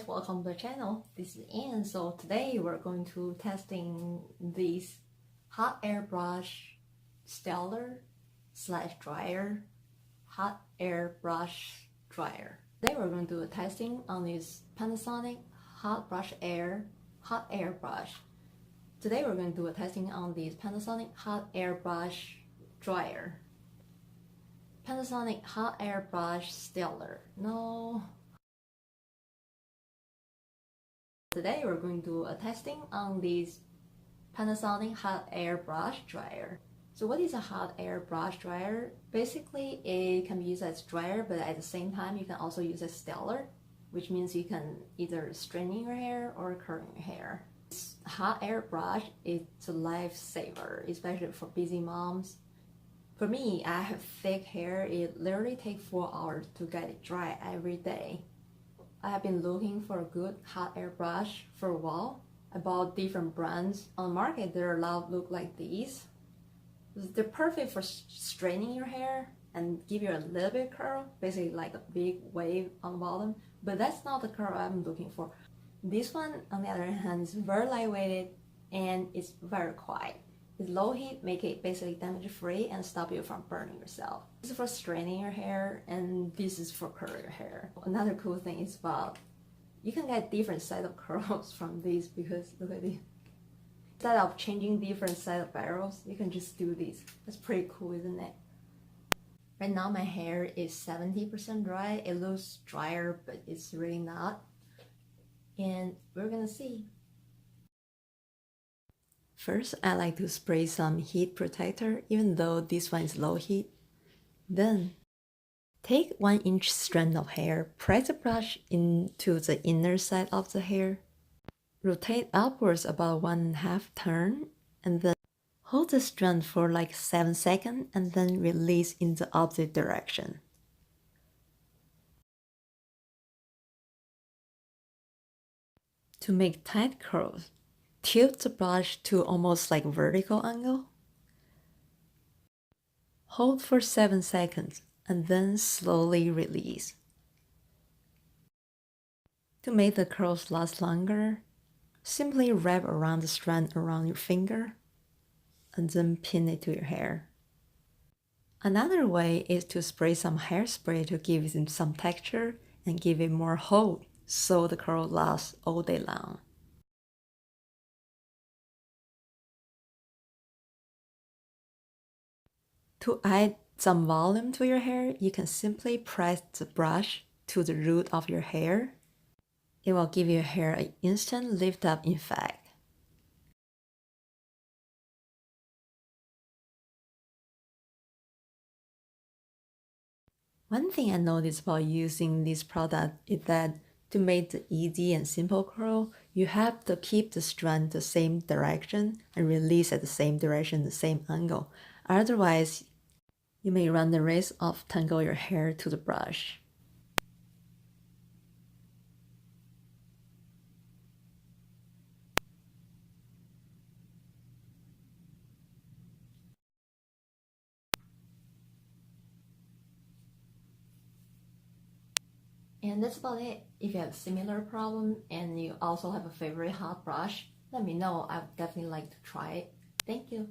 Welcome to the channel. This is Ann. So today we're going to testing this hot air brush styler / dryer, hot air brush dryer. Today we're going to do a testing on this Panasonic hot air brush. Today we're going to do a testing on this Panasonic hot air brush dryer. Panasonic hot air brush styler. No. Today we're going to do a testing on this Panasonic hot air brush dryer. So what is a hot air brush dryer? Basically, it can be used as dryer, but at the same time, you can also use as styler, which means you can either straighten your hair or curl your hair. This hot air brush is a lifesaver, especially for busy moms. For me, I have thick hair. It literally takes 4 hours to get it dry every day. I have been looking for a good hot air brush for a while. I bought different brands. On the market, there are a lot look like these. They're perfect for straightening your hair and give you a little bit curl, basically like a big wave on the bottom. But that's not the curl I'm looking for. This one, on the other hand, is very lightweighted and it's very quiet. It's low heat, make it basically damage free and stop you from burning yourself. This is for straightening your hair and this is for curling your hair. Another cool thing is about you can get different set of curls from these because look at this. Instead of changing different set of barrels, you can just do this. That's pretty cool, isn't it? Right now my hair is 70% dry. It looks drier, but it's really not. And we're gonna see. First, I like to spray some heat protector, even though this one is low heat. Then, take 1-inch strand of hair, press the brush into the inner side of the hair, rotate upwards about 1.5 turn, and then hold the strand for like 7 seconds and then release in the opposite direction. To make tight curls, tilt the brush to almost like vertical angle. Hold for 7 seconds and then slowly release. To make the curls last longer, simply wrap around the strand around your finger and then pin it to your hair. Another way is to spray some hairspray to give it some texture and give it more hold so the curl lasts all day long. To add some volume to your hair, you can simply press the brush to the root of your hair. It will give your hair an instant lift up effect. One thing I noticed about using this product is that to make the easy and simple curl, you have to keep the strand the same direction and release at the same direction, the same angle. Otherwise, you may run the risk of tangle your hair to the brush. And that's about it. If you have a similar problem and you also have a favorite hot brush, let me know. I'd definitely like to try it. Thank you.